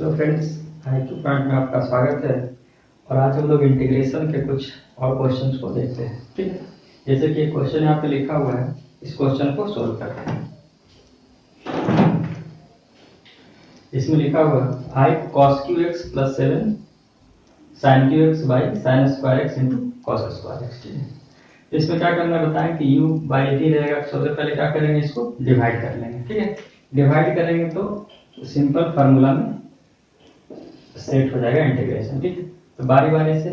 Hello friends, IQ point में आपका स्वागत है। और आज हम लोग इंटीग्रेशन के कुछ और क्वेश्चंस को देखते हैं। ठीक है, जैसे कि एक क्वेश्चन यहाँ पे लिखा हुआ है, इस क्वेश्चन को सोल्व करते हैं। इसमें लिखा हुआ है 5 cos QX plus 7 sin QX by sin square X into cos square X. ठीक है, इसमें क्या करना है बताएं कि u बाई डी रहेगा। सबसे पहले क्या करेंगे, इसको डिवाइड कर लेंगे। ठीक है, डिवाइड करेंगे तो सिंपल फार्मूला में सेट हो जाएगा इंटीग्रेशन। ठीक है, तो बारी बारी से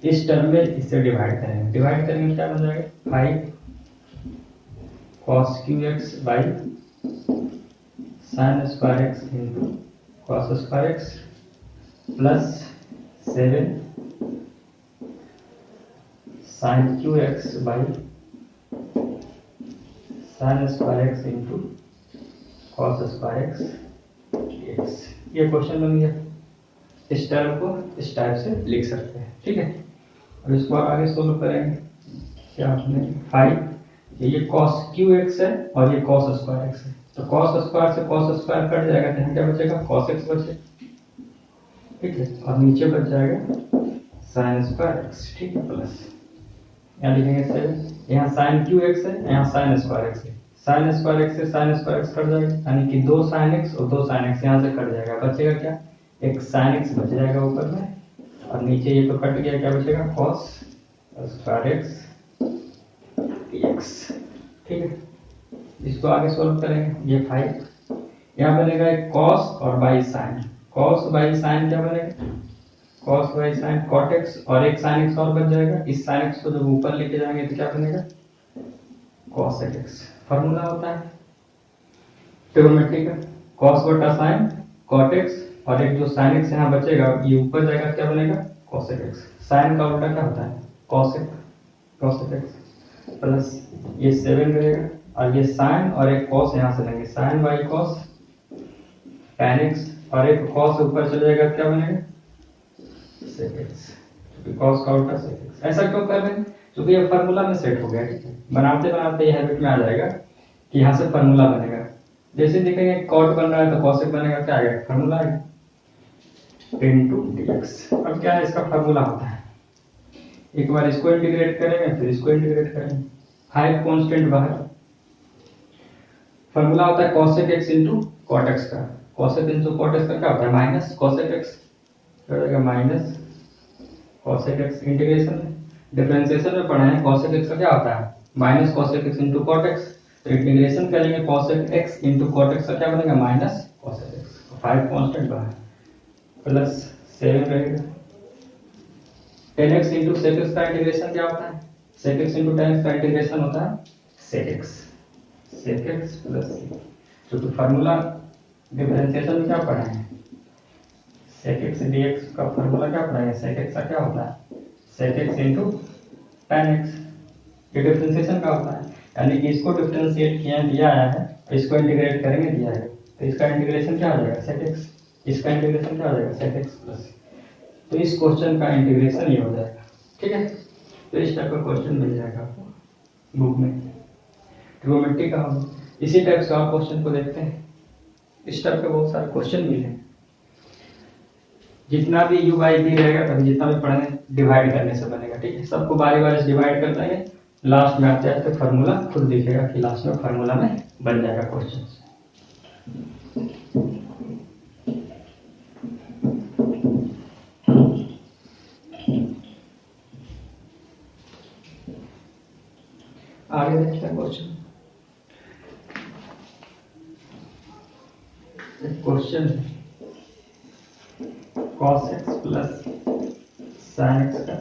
इस टर्म में इससे डिवाइड करेंगे। डिवाइड करेंगे क्या बन जाएगा 5 cos QX by sin square X into cos square x plus 7 sin QX by sin square X into cos square x. ये क्वेश्चन बन गया। इस टर्म को इस टाइप से लिख सकते हैं। ठीक है, अब इसको आगे सोल्व करेंगे। क्या आपने 5 ये cos QX है और ये cos स्क्वायर एक्स है, तो cos स्क्वायर से cos स्क्वायर कट जाएगा, तो यहाँ क्या बचेगा cos x बचेगा। ठीक है, और नीचे बच जाएगा sin स्क्वायर एक्स। ठीक है, प्लस यहाँ लिखेंगे 7, यहाँ sin QX है, यहाँ sin स्क्वायर एक्स है। sin स्क्वायर एक्स से sin स्क्वायर एक्स कट जाएगा, यानी कि 2 sin x और 2 sin x यहाँ से कट जाएगा। बचेगा क्या, एक sin x बच जाएगा ऊपर में, और नीचे ये तो कट गया, क्या बचेगा cos स्क्वायर एक्स dx। ठीक है, इसको आगे सॉल्व करेंगे। ये 5 यहाँ बनेगा एक cos और by sin। cos by sin क्या बनेगा, cos by sin cot x, और एक sin x और बच जाएगा। इस sin x को जब ऊपर लेके जाएंगे तो क्या बनेगा cos x। फॉर्मूला होता है ट्रिग्नोमेट्री का, cos बटा sin cot x, और एक जो sin x यहाँ बचेगा ये ऊपर जाएगा, क्या बनेगा cos x। sin का उल्टा क्या होता है cos x प्लस ये 7 रहेगा, और ये sin और एक cos यहाँ से लेंगे, sin by cos tan x, और एक cos ऊपर चले जाएगा, क्या बनेगा sec x। cos का उल्टा sec x। ऐसा क्यों कर रहे हैं, क्योंकि ये फार्मूला में सेट हो गया। ठीक है, बनाते बनाते ये हैबिट में आ जाएगा कि यहाँ से फार्मूला बनेगा। जैसे देखेंगे cot बन रहा है तो cos बनेगा, क्या आएगा फार्मूला आएगा इनटू dx। अब क्या है, इसका फार्मूला होता है, एक बार इसको इंटीग्रेट करेंगे फिर इसको इंटीग्रेट करेंगे। 5 कांस्टेंट बाहर, फार्मूला होता है cosec x into cot x का। cosec इंटू cot x का क्या होता है माइनस cosec x, क्या हो जाएगा minus cosec x। Integration differentiation में पढ़ा है cosec x का क्या होता है minus cosec x into cot x। तो इंटीग्रेशन करेंगे cosec x into cot x का क्या बनेगा माइनस cosec x। 5 कांस्टेंट बाहर प्लस 7 रहेगा। tan x into sec x का इंटीग्रेशन क्या होता है, sec x into tan x का इंटीग्रेशन होता है sec x प्लस, क्योंकि फार्मूला डिफरेंशिएशन में क्या पढ़ा है sec x dx का फार्मूला क्या पढ़ा है, sec x का क्या होता है sec x into tan x। ये डिफरेंशिएशन का होता है, यानी कि इसको डिफरेंशिएट किया दिया आया है, इसको इंटीग्रेट करेंगे दिया है, तो इसका इंटीग्रेशन क्या हो जाएगा sec x, इसका इंटीग्रेशन क्या हो जाएगा sec x प्लस। तो इस क्वेश्चन का इंटीग्रेशन ये हो जाएगा। ठीक है, तो इस टाइप का क्वेश्चन मिल जाएगा आपको बुक में, ट्रिग्नोमेट्री का होगा। इसी टाइप से और क्वेश्चन को देखते हैं। इस टाइप के बहुत सारे क्वेश्चन मिले, जितना भी u बाई डी रहेगा तभी जितना भी पढ़ेंगे डिवाइड करने से बनेगा। ठीक है, सबको बारी बारी से डिवाइड कर देंगे, लास्ट में आते आते फार्मूला खुद दिखेगा कि लास्ट में फार्मूला में बन जाएगा क्वेश्चन। आगे देखते हैं question. Question cos x plus sin x का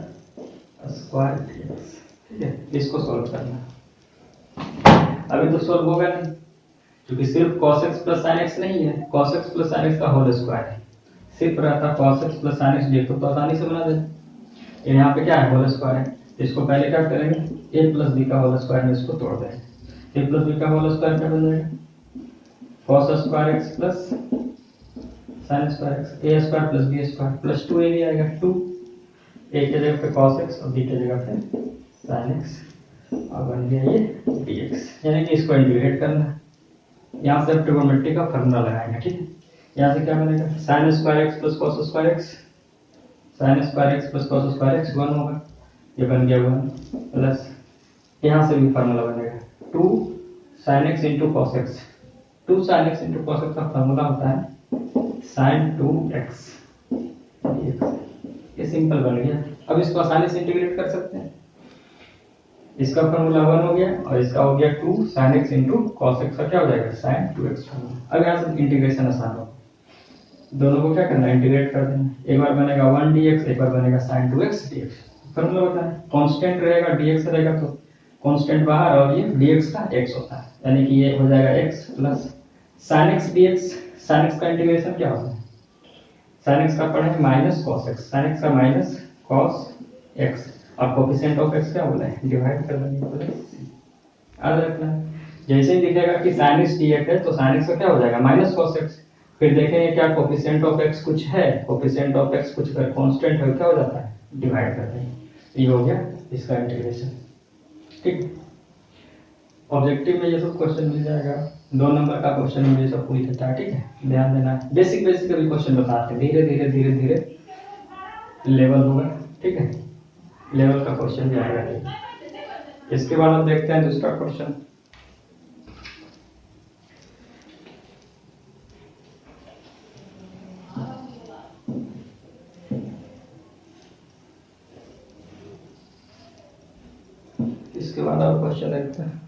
स्क्वायर dx। ठीक है, इसको सॉल्व करना। अभी तो सॉल्व होगा नहीं, क्योंकि सिर्फ cos x plus sin x नहीं है, cos x plus sin x का होल स्क्वायर है। सिर्फ रहता cos x plus sin x देखो तो आसानी से बना दे। यहाँ पे क्या है होल स्क्वायर है, इसको पहले क्या करेंगे a प्लस b का होल स्क्वायर में इसको तोड़ देंगे। a प्लस b का होल स्क्वायर क्या बन जाएगा cos square x plus sin square x, a square plus b square plus 2a भी आएगा। 2 a के जगह पे cos x और b के जगह पे sin x, और बन गया ये dx। यानी कि इसको इंटीग्रेट करना है। यहाँ से ट्रिग्नोमेट्री का फॉर्मूला लगाएंगे। ठीक है, यहाँ से क्या बनेगा, sign square x plus cos square x, sign square x plus cos square x 1 होगा, ये बन गया 1 प्लस, यहाँ से भी फार्मूला बनेगा 2 sine x into cos x, 2 sine x into cos x का फार्मूला होता है साइन 2x, ये सिंपल बन गया। अब इसको आसानी से इंटीग्रेट कर सकते हैं, इसका फार्मूला 1 हो गया और इसका हो गया 2 sine x into cos x का क्या हो जाएगा साइन 2x। अब यहाँ से इंटीग्रेशन आसान हो, दोनों को क्या करना है इंटीग्रेट कर देना, एक बार बनेगा 1 dx, एक बार बनेगा sin 2x dx। फार्मूला होता है कांस्टेंट रहेगा dx रहेगा तो कांस्टेंट बाहर और ये dx का x होता है, यानी कि ये हो जाएगा x plus sin x dx। sin x का इंटीग्रेशन क्या होता है, sin x का पढ़े minus cos x, sin x का माइनस cos x और कोफिशिएंट ऑफ x क्या बोला है डिवाइड कर देंगे प्लस, याद रखना। जैसे ही दिखेगा कि sin x dx है तो sin x का क्या हो जाएगा माइनस cos x, फिर देखेंगे क्या कोफिशिएंट ऑफ x कुछ है, कोफिशिएंट ऑफ x कुछ अगर कांस्टेंट है क्या हो जाता है डिवाइड करते हैं, ये हो गया इसका इंटीग्रेशन। ठीक, ऑब्जेक्टिव में ये सब क्वेश्चन मिल जाएगा, 2 नंबर का क्वेश्चन में ये सब पूरी चर्चा। ठीक है, ध्यान देना, बेसिक बेसिक अभी क्वेश्चन बताते हैं, धीरे धीरे धीरे धीरे लेवल होगा। ठीक है, लेवल का क्वेश्चन भी आएगा। इसके बाद हम देखते हैं दूसरा क्वेश्चन। इसके बाद और क्वेश्चन देखते हैं।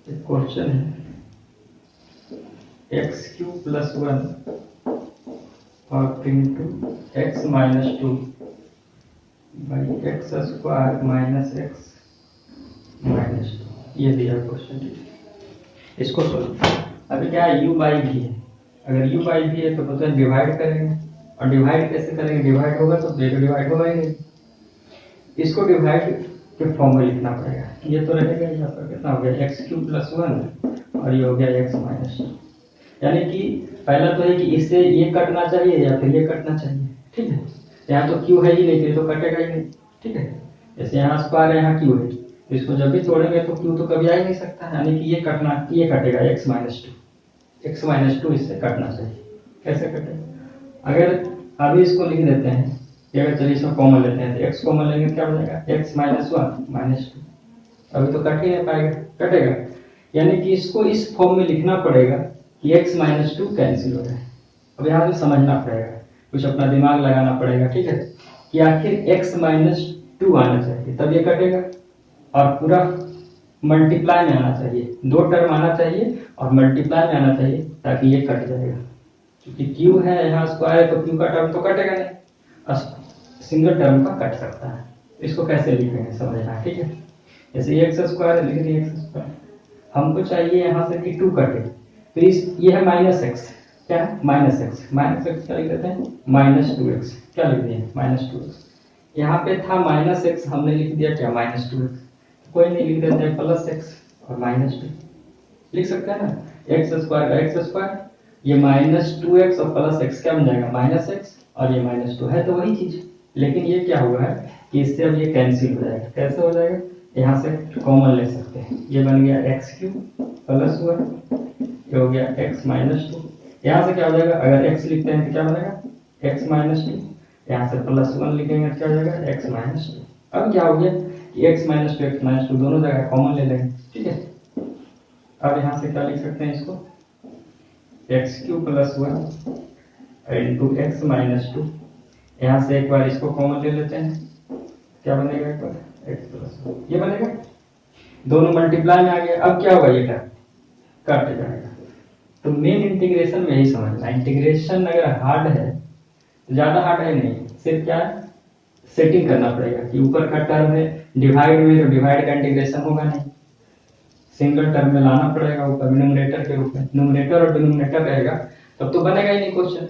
एक क्वेश्चन है एक्स क्यूब प्लस 1 और into x minus 2 by x square minus x minus 2, ये दिया क्वेश्चन। इसको सोचो, अभी क्या है u बाई भी है, अगर u बाई भी है तो पता है डिवाइड करेंगे, और डिवाइड कैसे करेंगे, डिवाइड होगा तो डिवाइड होगा ही नहीं, इसको डिवाइड के फॉर्म में लिखना पड़ेगा। ये तो रहेगा यहाँ पर कितना हो गया एक्स क्यूब प्लस 1 और ये हो गया एक्स माइनस 2, यानी कि पहला तो है कि इससे ये कटना चाहिए या फिर ये कटना चाहिए। ठीक है, यहाँ तो क्यू है ही नहीं, फिर तो कटेगा ही नहीं। ठीक है, जैसे यहाँ स्क्वायर है यहाँ क्यू है, तो इसको जब भी तोड़ेंगे तो क्यू तो कभी आ ही नहीं सकता, यानी कि ये कटना, ये कटेगा एक्स माइनस 2 इससे कटना चाहिए। कैसे कटेगा, अगर अभी इसको लिख देते हैं कि अगर चलिए इसमें कॉमन लेते हैं तो x कॉमन लेंगे क्या बनेगा x माइनस 1 माइनस 2, अभी तो कट ही नहीं पाएगा, कटेगा, यानी कि इसको इस फॉर्म में लिखना पड़ेगा कि x माइनस 2 कैंसिल हो जाए। अब यहाँ से समझना पड़ेगा, कुछ अपना दिमाग लगाना पड़ेगा। ठीक है, कि आखिर x माइनस 2 आना चाहिए तब ये कटेगा, और पूरा मल्टीप्लाई में आना चाहिए, 2 टर्म आना चाहिए और मल्टीप्लाई में आना चाहिए ताकि ये कट जाएगा। क्योंकि क्यू है यहाँ स्क्वायर है तो क्यू का टर्म तो कटेगा नहीं, सिंगल टर्म का कट सकता है। इसको कैसे लिखेंगे समझना। ठीक है, जैसे एक्स स्क्वायर लिख दिए एक्स स्क्वायर, हमको चाहिए यहाँ से कि 2 कटे, तो इस ये है माइनस एक्स, क्या है माइनस एक्स, माइनस एक्स क्या लिख देते हैं माइनस 2x, क्या लिख दिए माइनस 2x, यहाँ पे था माइनस एक्स, हमने लिख दिया क्या माइनस 2x, कोई नहीं लिख देते हैं प्लस एक्स और माइनस 2 लिख सकते हैं ना, एक्स स्क्वायर का एक्स स्क्वायर, ये माइनस 2x और प्लस एक्स क्या बन जाएगा माइनस एक्स, और ये माइनस 2 है तो वही चीज, लेकिन ये क्या हुआ है कि इससे अब ये कैंसिल हो जाएगा। कैसे हो जाएगा, यहाँ से कॉमन ले सकते हैं, ये बन गया एक्स क्यूब प्लस 1, ये हो गया एक्स माइनस 2, यहाँ से क्या हो जाएगा अगर एक्स लिखते हैं तो क्या बनेगा एक्स माइनस 2, यहाँ से प्लस 1 लिखेंगे तो क्या हो जाएगा एक्स माइनस 2। अब क्या हो गया कि एक्स माइनस 2 दोनों जगह कॉमन ले लेंगे। ठीक है, अब यहाँ से क्या लिख सकते हैं इसको x cube plus 1 into x minus 2, यहाँ से एक बार इसको कॉमन ले लेते हैं, क्या बनेगा एक बार एक्स प्लस 1, ये बनेगा, दोनों मल्टीप्लाई में आ गया। अब क्या होगा ये टर्म कट जाएगा। तो मेन इंटीग्रेशन में यही समझना, इंटीग्रेशन अगर हार्ड है तो ज्यादा हार्ड है नहीं, सिर्फ क्या सेटिंग करना पड़ेगा कि ऊपर का टर्म है डिवाइड में, तो डिवाइड का इंटीग्रेशन होगा नहीं, सिंगल टर्म में लाना पड़ेगा ऊपर न्यूमरेटर के रूप में, न्यूमरेटर और डिनोमिनेटर रहेगा तब तो बनेगा ही नहीं क्वेश्चन,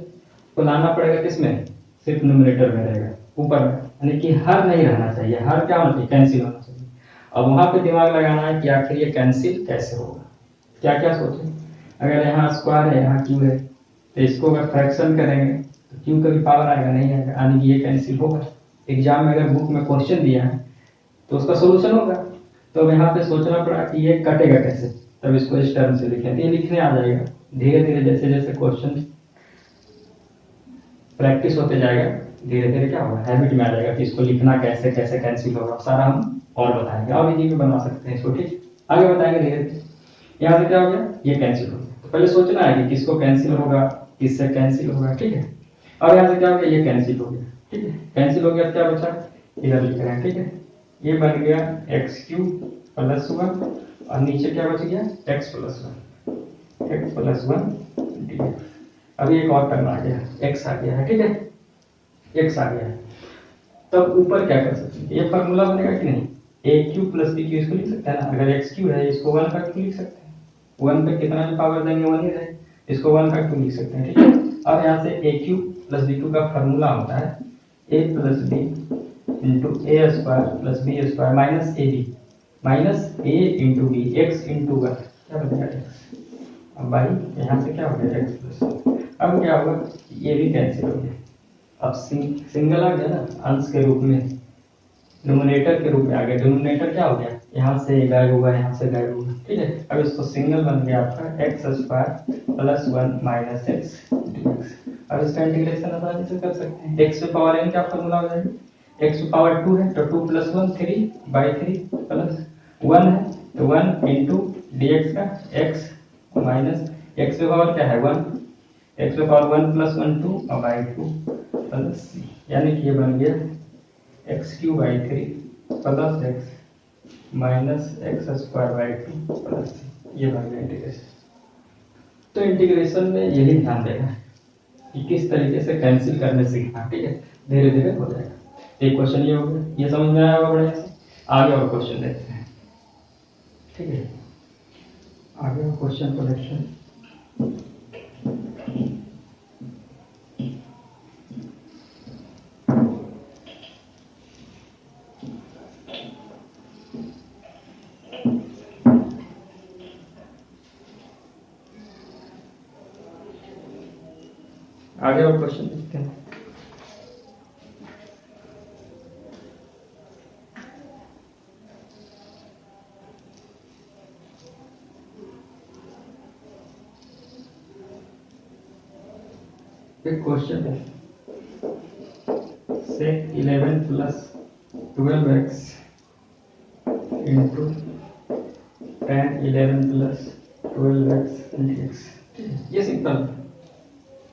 तो लाना पड़ेगा किसमें सिर्फ न्यूमरेटर में रहेगा ऊपर में, यानी कि हर नहीं रहना चाहिए, हर क्या होना चाहिए कैंसिल होना चाहिए। अब वहां पे दिमाग लगाना है कि आखिर ये कैंसिल कैसे होगा, क्या क्या सोचें, अगर यहाँ स्क्वायर है यहाँ क्यू है तो इसको अगर फ्रैक्शन करेंगे तो क्यू का भी पावर आएगा नहीं आएगा, यानी कि ये कैंसिल होगा। एग्जाम में अगर बुक में क्वेश्चन दिया है तो उसका सोल्यूशन होगा, तो अब यहाँ पे सोचना पड़ा कि ये कटेगा कैसे, तब इसको इस टर्म से लिखें, ये लिखने आ जाएगा धीरे धीरे, जैसे जैसे क्वेश्चन प्रैक्टिस होते जाएगा धीरे धीरे क्या होगा, हैबिट में आ जाएगा कि इसको लिखना कैसे कैसे कैंसिल होगा, सारा हम और बताएंगे, और इजी में बना सकते हैं इसको, ठीक आगे बताएंगे धीरे धीरे। यहाँ से क्या हो गया, ये कैंसिल हो गया, तो पहले सोचना है कि किसको कैंसिल होगा, किससे कैंसिल होगा, ठीक है। अब यहाँ से क्या हो गया, ये कैंसिल हो गया, ठीक है, कैंसिल हो गया, क्या बचा, इधर लिख रहे हैं, ठीक है। ये बन गया x³ + 1 और नीचे क्या बच गया, x + 1 dx। अभी एक और टर्म आ गया, x आ गया है, ठीक है, x आ गया है। तब ऊपर क्या कर सकते हैं, ये फार्मूला बनेगा कि नहीं, a³ + b³ इसको लिख सकते हैं ना, अगर x³ है इसको 1 का 2 लिख सकते हैं, 1 पे कितना भी पावर देंगे 1 ही रहे, इसको 1 का 2 लिख सकते हैं, ठीक है। अब यहाँ से a³ + b³ का फार्मूला होता है a + b × a² + b² - ab - a × b x × 1, क्या बनेगा x। अब भाई यहाँ से क्या हो गया x +1, अब क्या होगा, ये भी कैंसिल हो गया, अब सिंगल आ गया ना, अंश के रूप में डिनोमिनेटर के रूप में आ गया, डिनोमिनेटर क्या हो गया, यहाँ से गायब होगा, यहाँ से गायब होगा, ठीक है। अब इसको सिंगल बन गया आपका x² + 1 - x dx। अब इसका इंटीग्रेशन आसानी से कर सकते हैं, x to power n क्या फॉर्मूला हो जाएगा, x to power 2 है तो 2 + 1 3/3 + 1 है तो 1 × dx का x माइनस x पे पावर क्या है 1, x पे पावर 1 + 1 2 और बाई 2 प्लस c, यानी कि ये बन गया x³/3 + x minus x²/2 plus c, ये बन गया इंटीग्रेशन। तो इंटीग्रेशन में यही ध्यान देना है कि किस तरीके से कैंसिल करने सीखना, ठीक है, धीरे धीरे हो जाएगा। एक क्वेश्चन ये हो गया, ये समझ में आया होगा बढ़िया से। आगे और क्वेश्चन देखते हैं, ठीक है, आगे और क्वेश्चन को देखते हैं। आगे और क्वेश्चन देखते हैं। एक क्वेश्चन है, sec 11 + 12x * tan 11 + 12x dx। ये सिंपल,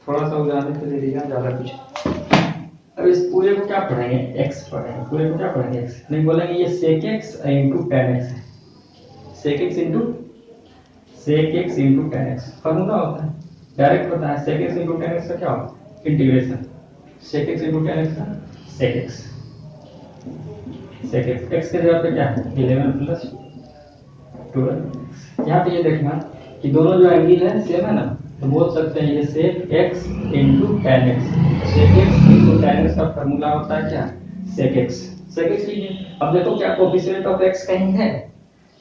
थोड़ा सा उदाहरण के लिए लिया, ज्यादा कुछ। अब इस पूरे को क्या पढ़ेंगे, x पढ़ेंगे, पूरे को क्या पढ़ेंगे x, नहीं बोलेंगे ये sec x * tan x है, sec x * tan x formula होता है, डायरेक्ट होता है, sec x * tan x का क्या होगा, integration, sec x * tan x का sec x x के जगह पे क्या है 11 + 12। यहाँ पे ये देखना कि दोनों जो एंगल है सेम है ना, तो बोल सकते हैं ये sec x * tan x, sec x * tan x का फार्मूला होता है क्या, sec x लीजिए। अब देखो क्या कोफिशिएंट ऑफ x कहीं है,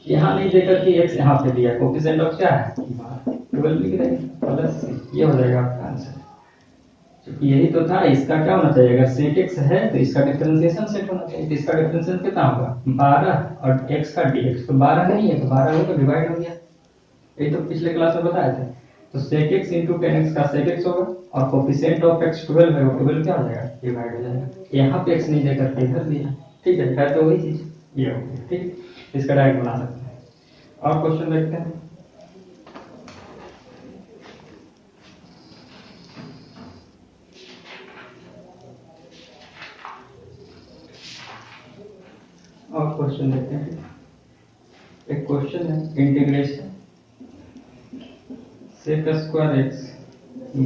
यहाँ नहीं देकर के x यहाँ पे दिया, कोफिशिएंट ऑफ क्या है 12 लिख रहे हैं, प्लस ये हो जाएगा आपका आंसर। क्योंकि यही तो था, इसका क्या होना चाहिए, अगर sec x है तो इसका डिफरेंशिएशन सेट होना चाहिए, तो इसका डिफरेंशिएशन कितना होगा 12 और x का dx, तो 12 नहीं है तो 12 हो तो डिवाइड हो गया, ये तो पिछले क्लास में बताया था। तो sec x * tan x का sec x होगा और कोफिशिएंट ऑफ x 12 है, वो 12 क्या हो जाएगा डिवाइड हो जाएगा, यहाँ पे x नहीं देकर के इधर दिया, ठीक है, है तो वही चीज ये हो गया, ठीक, इसका डायरेक्ट बना सकते हैं। और क्वेश्चन देखते हैं। और क्वेश्चन देखते हैं, एक क्वेश्चन है integration sec² x /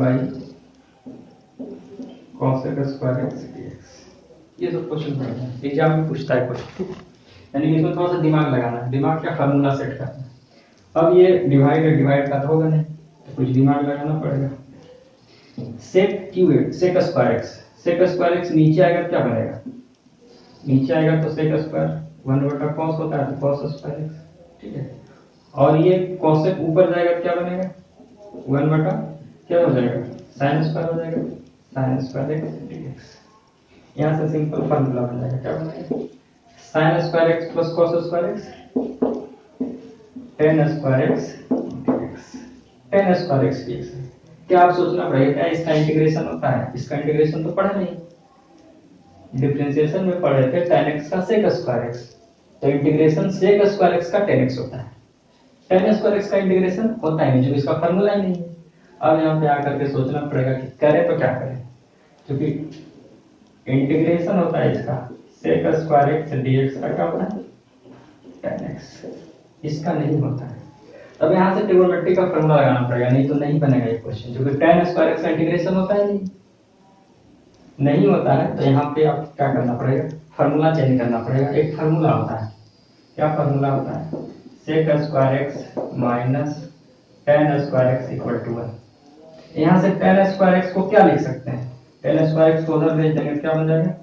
cos² x dx। ये सब क्वेश्चन पढ़ना है, एग्जाम में पूछता है क्वेश्चन, यानी कि इसमें थोड़ा सा दिमाग लगाना है, दिमाग क्या फार्मूला सेट करना है। अब ये डिवाइड का तो होगा नहीं, तो कुछ दिमाग लगाना पड़ेगा। sec² x नीचे आएगा क्या बनेगा, नीचे आएगा तो sec² 1/cos होता है तो cos²x, ठीक है, और ये cosec ऊपर जाएगा क्या बनेगा 1 क्या हो जाएगा sin² हो जाएगा, sin²x dx। यहाँ से सिंपल फार्मूला बन जाएगा, क्या बनेगा sin² x + cos²x ten square x dx, ten square x dx। क्या आप सोचना पड़ेगा क्या इसका इंटीग्रेशन होता है? इसका इंटीग्रेशन तो पढ़ा नहीं, डिफरेंशिएशन में पढ़े थे tan x का sec स्क्वायर x, तो इंटीग्रेशन sec स्क्वायर x का tan x होता है। tan स्क्वायर x का इंटीग्रेशन होता है नहीं, जो इसका फार्मूला ही नहीं है। अब यहाँ पे आकर के सोचना पड़ेगा कि करें तो क्या करें, क्योंकि इंटीग्रेशन होता है इसका sec स्क्वायर x dx का क्या होता है tan x, इसका नहीं होता है। अब यहाँ से ट्रिग्नोमेट्री का फार्मूला लगाना पड़ेगा, नहीं तो नहीं बनेगा ये क्वेश्चन, क्योंकि tan स्क्वायर x का इंटीग्रेशन होता है नहीं होता है। तो यहाँ पे आप क्या करना पड़ेगा, फार्मूला चेंज करना पड़ेगा। एक फार्मूला होता है, क्या फार्मूला होता है, sec square x minus tan square x equal to 1। यहाँ से tan स्क्वायर x को क्या लिख सकते हैं, tan स्क्वायर x को उधर भेज देंगे, क्या बन जाएगा,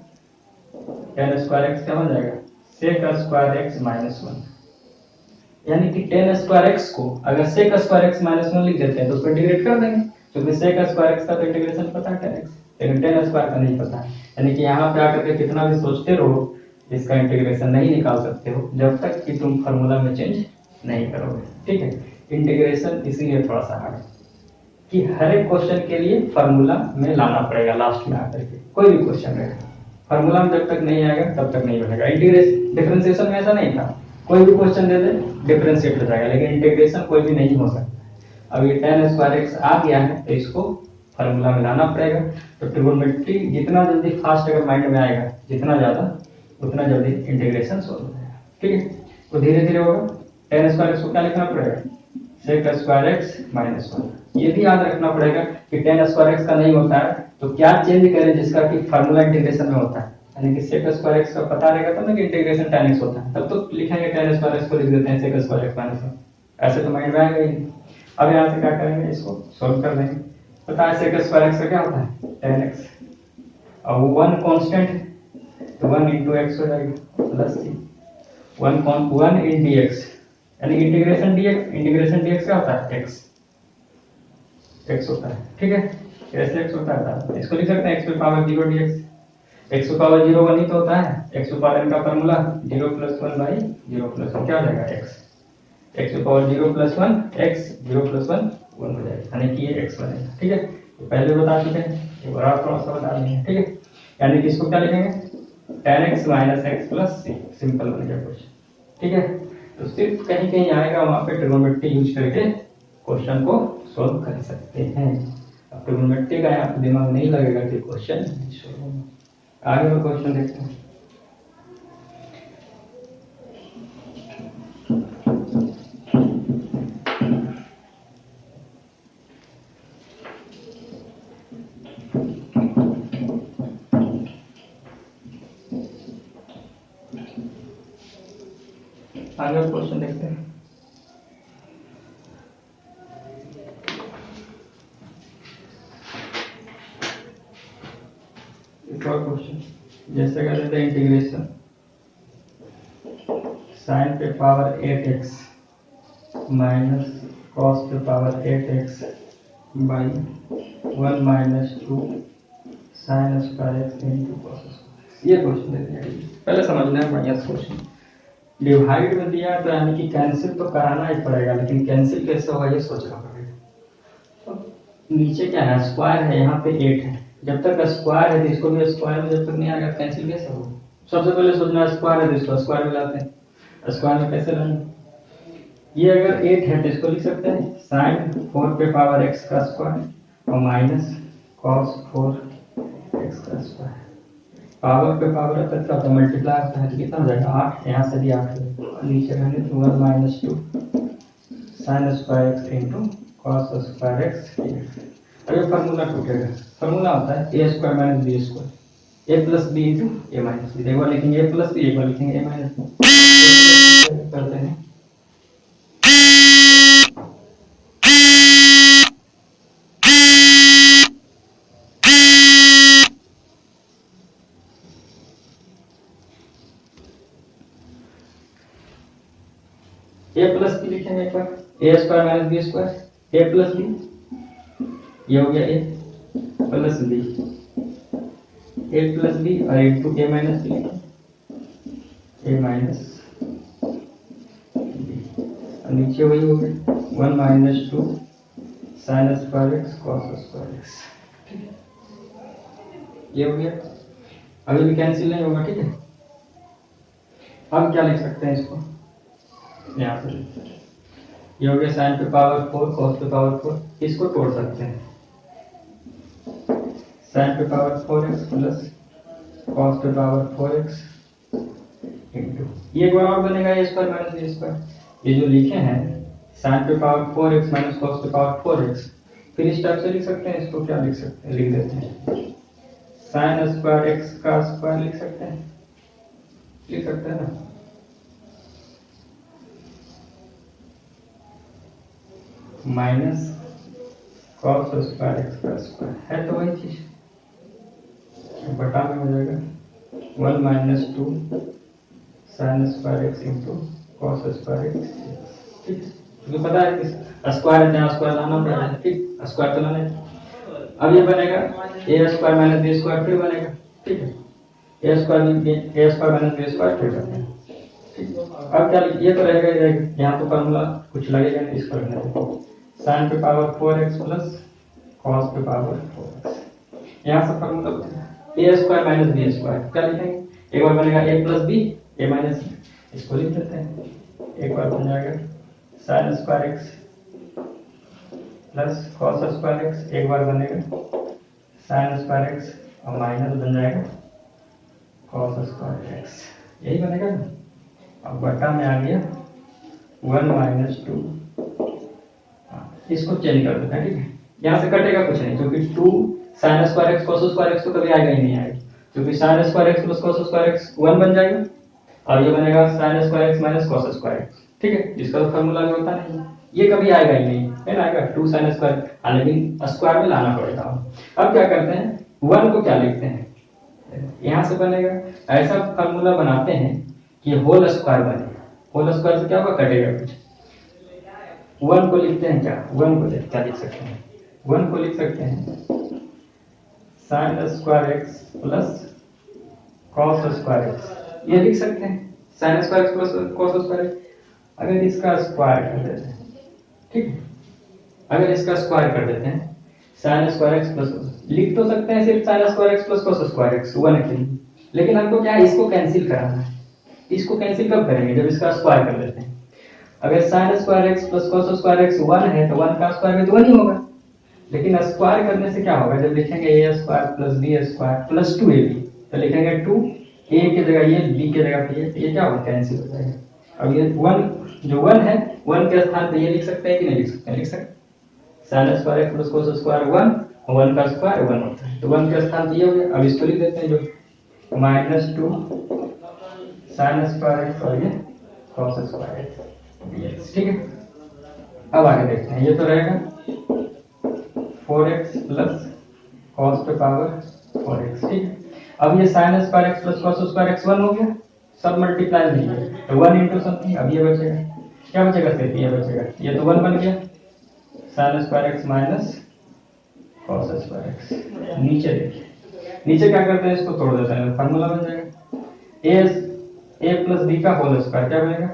tan स्क्वायर x क्या बन जाएगा, sec स्क्वायर x माइनस 1। यानी कि tan स्क्वायर x को अगर sec स्क्वायर x माइनस 1 लिख देते हैं तो उसको इंटीग्रेट कर देंगे, क्योंकि sec स्क्वायर x का तो इंटीग्रेशन पता है tan x, लेकिन tan स्क्वायर का नहीं पता है। यानी कि यहाँ पे आकर के कितना भी सोचते रहो इसका इंटीग्रेशन नहीं निकाल सकते हो जब तक कि तुम फार्मूला में चेंज नहीं करोगे। ठीक है, इंटीग्रेशन इसीलिए थोड़ा सा हार्ड है कि हर एक क्वेश्चन के लिए फार्मूला में लाना पड़ेगा लास्ट में आकर के। कोई भी क्वेश्चन रहेगा फार्मूला में जब तक नहीं आएगा तब तक नहीं बनेगा। इंटीग्रेशन डिफरेंशिएशन में ऐसा नहीं था, कोई भी क्वेश्चन दे दे डिफरेंशिएट हो जाएगा, लेकिन इंटीग्रेशन कोई भी नहीं हो सकता। अब ये tan स्क्वायर x आ गया है तो इसको फार्मूला में लाना पड़ेगा। तो ट्रिग्नोमेट्री जितना जल्दी फास्ट अगर माइंड में आएगा जितना ज्यादा उतना जल्दी इंटीग्रेशन सॉल्व हो जाएगा। ठीक है, तो धीरे धीरे होगा। tan स्क्वायर x को क्या लिखना पड़ेगा, sec स्क्वायर x माइनस 1। ये भी याद रखना पड़ेगा कि tan स्क्वायर x का नहीं होता है तो क्या चेंज करें जिसका कि फार्मूला इंटीग्रेशन में होता है, यानी कि sec स्क्वायर x का पता रहेगा तब ना कि इंटीग्रेशन tan x होता है, तब तो लिखेंगे tan स्क्वायर x को लिख देते हैं sec स्क्वायर x माइनस 1, ऐसे तो माइंड में आएगा ही नहीं। अब यहाँ से क्या करेंगे, इसको सॉल्व कर देंगे। पता है sec स्क्वायर x का क्या होता है tan x, और 1 कांस्टेंट तो 1 into x हो जाएगा प्लस 1 in dx, यानी इंटीग्रेशन dx क्या होता है x होता है। ठीक है, कैसे x होता है इसको लिख सकते हैं x पे पावर 0 dx, x पे पावर 0 1 ही तो होता है, x पे पावर n का फार्मूला 0 + 1 by 0 + 1 क्या हो जाएगा x पे पावर 0 + 1 x 0 + 1 1 हो जाएगा, यानी कि ये x बनेगा। ठीक है, तो पहले बता चुके हैं, एक बार और थोड़ा सा बता देंगे। ठीक है, यानी कि इसको क्या लिखेंगे tan x minus x plus c, simple बन गया क्वेश्चन। ठीक है, तो सिर्फ कहीं कहीं आएगा वहां पे ट्रिग्नोमेट्री यूज करके क्वेश्चन को सॉल्व कर सकते हैं। अब ट्रिग्नोमेट्री का यहाँ पे दिमाग नहीं लगेगा कि क्वेश्चन सॉल्व होगा। आगे का क्वेश्चन देखते हैं। आगे क्वेश्चन देखते हैं। क्वेश्चन जैसे कर देते हैं इंटीग्रेशन sin पे पावर 8x माइनस cos पे power 8x by 1 minus 2 sin square x into cos square. ये क्वेश्चन देते हैं, पहले समझना है बढ़िया से क्वेश्चन। डिवाइड में दिया तो यानी कि कैंसिल तो कराना ही पड़ेगा, लेकिन कैंसिल कैसे होगा ये सोचना पड़ेगा। तो नीचे क्या है, स्क्वायर है, यहाँ पे 8 है, जब तक स्क्वायर है तो इसको भी स्क्वायर में जब तक नहीं आएगा कैंसिल कैसे होगा। सबसे पहले सोचना स्क्वायर है तो इसको स्क्वायर में लाते हैं, स्क्वायर में कैसे लाएंगे। ये अगर 8 है तो इसको लिख सकते हैं sin 4 पे पावर x का स्क्वायर और माइनस cos 4x का स्क्वायर। पावर पे पावर है तो क्या मल्टीप्लाई होता है तो कितना हो जाएगा 8, यहाँ से भी 8 है, नीचे रहने तो 1 minus 2 sin square x into cos square x dx। अब ये फार्मूला टूटेगा, फार्मूला होता है a square minus b square, a plus B into A minus B. एक बार लिखेंगे a प्लस बी, एक बार लिखेंगे a माइनस बी। करते हैं a प्लस बी लिखेंगे एक बार, a square minus B square, a plus B, ये हो गया a plus B, a plus B और into a minus B, a minus B. और नीचे वही हो गया 1 minus 2 sine square X cos square X. ठीक है, ये हो गया। अभी भी कैंसिल नहीं होगा। ठीक है, अब क्या लिख सकते हैं इसको, यहाँ पर लिख सकते हैं, ये हो गया साइन पे पावर 4 कॉस पे पावर 4। इसको तोड़ सकते हैं, साइन पे पावर 4x प्लस कॉस पे पावर 4x इंटू ये एक बार और बनेगा ए स्क्वायर माइनस बी स्क्वायर। ये जो लिखे हैं साइन पे पावर 4x माइनस कॉस पे पावर 4x, फिर इस टाइप से लिख सकते हैं। इसको क्या लिख सकते हैं, लिख देते हैं साइन स्क्वायर एक्स का स्क्वायर लिख सकते हैं, लिख सकते हैं ना। माइनस कॉस स्क्वायर एक्स का स्क्वायर है तो वही चीज, बटा में हो जाएगा 1 minus 2 sine square X into cos square X. ठीक है, तो पता है कि स्क्वायर है, स्क्वायर लाना पड़ेगा। ठीक, स्क्वायर तो लाना है। अब ये बनेगा ए स्क्वायर माइनस बी स्क्वायर, फिर बनेगा। ठीक है, ए स्क्वायर माइनस बी स्क्वायर फिर बनेगा। ठीक, अब क्या ये तो रहेगा ही रहेगा, यहाँ तो फॉर्मूला कुछ लगेगा नहीं, इसको रखना है साइन पे पावर 4x प्लस कॉस पे पावर 4x। यहाँ से फॉर्मूला बनेगा ए स्क्वायर माइनस बी स्क्वायर। क्या लिखेंगे, एक बार बनेगा ए प्लस बी, ए माइनस, इसको लिख देते हैं। एक बार बन जाएगा sign square x plus cos square x, एक बार बनेगा साइन स्क्वायर एक्स और माइनस बन जाएगा कॉस स्क्वायर एक्स, यही बनेगा ना। अब बटा में आ गया 1 माइनस 2, इसको चेंज कर देते हैं। ठीक है, यहाँ से कटेगा कुछ नहीं, क्योंकि 2 sine square X cos square x तो कभी आएगा ही नहीं आएगा, क्योंकि sign square x plus cos square x 1 बन जाएगा और ये बनेगा sign square X minus cos square X. ठीक है, जिसका तो फॉर्मूला भी होता नहीं है, ये कभी आएगा ही नहीं है ना, आएगा 2 साइन स्क्वायर, लेकिन स्क्वायर में लाना पड़ेगा। अब क्या करते हैं, 1 को क्या लिखते हैं, यहाँ से बनेगा ऐसा फॉर्मूला बनाते हैं कि होल स्क्वायर बनेगा। होल स्क्वायर से क्या होगा, कटेगा कुछ। 1 को लिखते हैं क्या, 1 को क्या लिख सकते हैं, 1 को लिख सकते हैं sign square x plus cos square x, ये लिख सकते हैं sign square x plus cos square x. अगर इसका स्क्वायर कर देते हैं, ठीक है, अगर इसका स्क्वायर कर देते हैं साइन स्क्वायर एक्स प्लस, लिख तो सकते हैं सिर्फ sign square x plus cos square x 1 के लिए, लेकिन हमको क्या है, इसको कैंसिल कराना है। इसको कैंसिल कब करेंगे, जब इसका स्क्वायर कर देते हैं। अगर sign square x plus cos square x 1 है तो 1 का स्क्वायर भी तो 1 ही होगा, लेकिन स्क्वायर करने से क्या होगा, जब लिखेंगे A square plus B square plus 2ab, तो लिखेंगे 2 a की जगह ये, b की जगह पे ये क्या होगा, कैंसिल हो जाएगा। अब ये 1 जो 1 है, 1 के स्थान पे ये लिख सकते हैं कि नहीं लिख सकते हैं, लिख सकते हैं sign square x plus cos square 1 और 1 का स्क्वायर 1 होता है, तो 1 के स्थान पे ये हो गया। अब इसको लिख देते हैं जो माइनस 2 साइन स्क्वायर एक्स और ये कॉस स्क्वायर एक्स। ठीक है, अब आगे देखते हैं, ये तो रहेगा 4x प्लस कॉस पे पावर 4x। ठीक है, अब ये sign square x plus cos square x 1 हो गया, सब मल्टीप्लाई नहीं है तो 1 इंटू समथिंग। अब ये बचेगा, क्या बचेगा, सिर्फ ये बचेगा, ये तो 1 बन गया sign square X minus cos square x. नीचे देखिए, नीचे क्या करते हैं, इसको तोड़ देते हैं, फार्मूला बन जाएगा ए प्लस बी का होल स्क्वायर, क्या बनेगा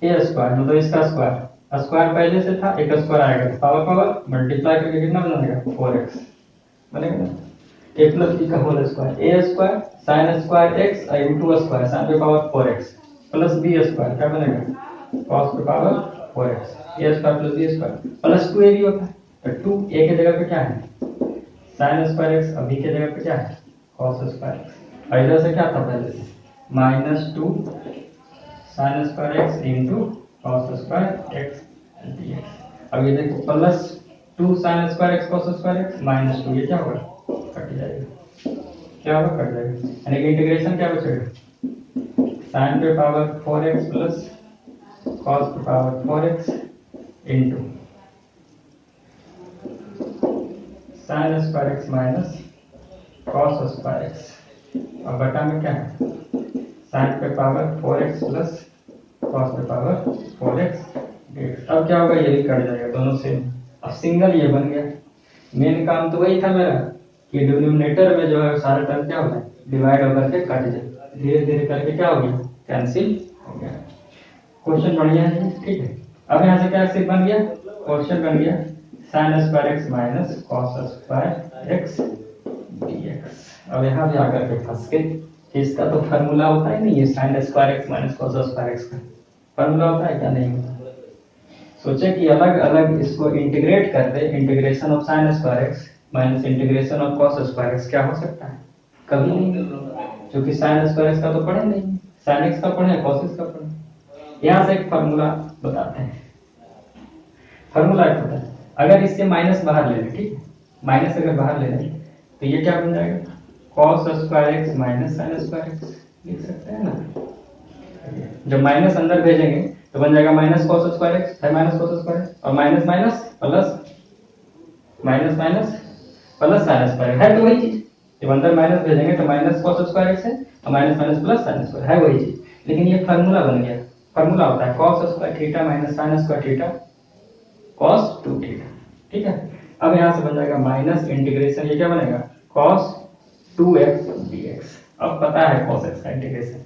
ए स्क्वायर, मतलब इसका स्क्वायर, स्क्वायर पहले से था, एक स्क्वायर आएगा, पावर पावर मल्टीप्लाई करके कितना बनेगा 4x बनेगा ना। ए प्लस बी का whole square, A square sine square X into square sine पे power 4x plus B square, क्या बनेगा कॉस पे power 4x। A square plus B square plus 2ab होता है, तो 2 a के जगह पे क्या है साइन स्क्वायर एक्स, और b के जगह पे क्या है कॉस स्क्वायर एक्स। और इधर से क्या था पहले से minus 2 sine square X into cos square x dx। अब ये देखो plus 2 sine square X cos square X minus 2, ये क्या होगा, कट जाएगा, क्या होगा, कट जाएगा, यानी कि इंटीग्रेशन क्या बचेगा साइन पे पावर 4x प्लस कॉस पे power 4x into sine square X minus cos square x, और बटा में क्या है साइन पे पावर 4x प्लस कॉस पे पावर 4x। अब क्या होगा, ये भी कट जाएगा दोनों से, अब सिंगल ये बन गया। मेन काम तो वही था मेरा कि डिनोमिनेटर में जो है सारा टर्म क्या होगा, डिवाइड होकर के कट जाए, धीरे धीरे करके क्या हो गया, कैंसिल हो गया। क्वेश्चन बढ़िया है, ठीक है। अब यहाँ से क्या सिर्फ बन गया, क्वेश्चन बन गया sin square X minus cos square x dx। अब यहाँ भी आकर के फंस गए, इसका तो फार्मूला होता है नहीं है, sin square X minus cos square x का फार्मूला होता है क्या, नहीं होता। सोचे कि अलग अलग इसको इंटीग्रेट कर दे, integration of sin square X minus integration of cos square X, क्या हो सकता है, कभी नहीं, क्योंकि sin स्क्वायर एक्स का तो पढ़े नहीं, sin x का पढ़े cos x का पढ़े। यहाँ से एक फार्मूला बताते हैं, फार्मूला एक होता है, अगर इससे माइनस बाहर ले लें, ठीक है, माइनस अगर बाहर ले लें तो ये क्या बन जाएगा, cos square X minus sin square x, लिख सकते हैं ना। जब माइनस अंदर भेजेंगे तो बन जाएगा माइनस cos स्क्वायर एक्स है माइनस cos स्क्वायर एक्स, और minus minus plus, minus minus plus sin square है, तो वही चीज, जब अंदर माइनस भेजेंगे तो माइनस cos स्क्वायर एक्स है और minus minus plus sin square है, वही चीज, लेकिन ये फार्मूला बन गया, फार्मूला होता है cos square theta minus sin square theta cos 2 theta, ठीक है। अब यहाँ से बन जाएगा माइनस इंटीग्रेशन, ये क्या बनेगा cos 2x dx। अब पता है cos x का इंटीग्रेशन,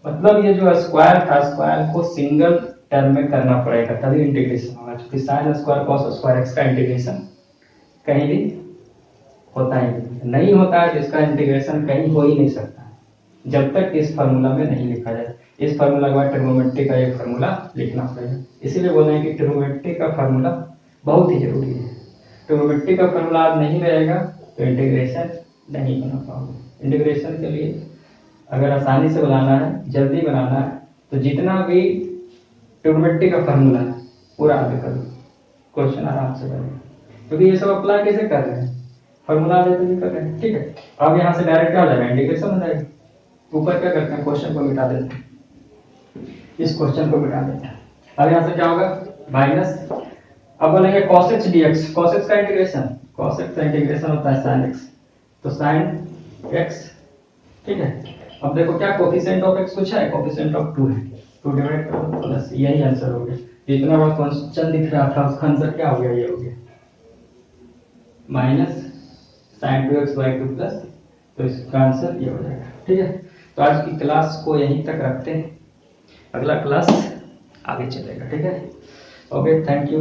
मतलब ये जो स्क्वायर था, स्क्वायर को सिंगल टर्म में करना पड़ेगा तभी इंटीग्रेशन होगा, क्योंकि sin square cos square x का इंटीग्रेशन कहीं भी होता ही नहीं होता है, तो इसका इंटीग्रेशन कहीं हो ही नहीं सकता जब तक इस फार्मूला में नहीं लिखा जाए। इस फार्मूला के बाद ट्रिग्नोमेट्री का एक फार्मूला लिखना पड़ेगा, इसीलिए बोल रहे हैं कि ट्रिग्नोमेट्री का फार्मूला बहुत ही जरूरी है। ट्रिग्नोमेट्री का फार्मूला आज नहीं रहेगा तो इंटीग्रेशन नहीं बना पाओगे। इंटीग्रेशन के लिए अगर आसानी से बनाना है, जल्दी बनाना है, तो जितना भी ट्रिग्नोमेट्री का फार्मूला है पूरा आगे करो, क्वेश्चन आराम से बनेगा, क्योंकि ये सब अप्लाई कैसे कर रहे हैं, फार्मूला आगे तो कर रहे हैं, ठीक है। अब यहाँ से डायरेक्ट क्या हो जाएगा, इंटीग्रेशन हो जाएगा। ऊपर क्या करते हैं, क्वेश्चन को मिटा देते हैं, इस क्वेश्चन को मिटा देते हैं। अब यहाँ से क्या होगा, माइनस, अब बोलेंगे cos x dx, cos x का इंटीग्रेशन, cos x का इंटीग्रेशन होता है sin x, तो sin x, ठीक है। अब देखो क्या कोफिशिएंट ऑफ x पूछा है, कोफिशिएंट ऑफ 2 है, 2 डिवाइड करो प्लस, यही आंसर हो गया। जितना बड़ा क्वेश्चन दिख रहा था उसका आंसर क्या हो गया, ये हो गया माइनस sin 2x/2 प्लस, तो इसका आंसर ये हो जाएगा, ठीक है। तो आज की क्लास को यहीं तक रखते हैं, अगला क्लास आगे चलेगा, ठीक है। Okay, thank you.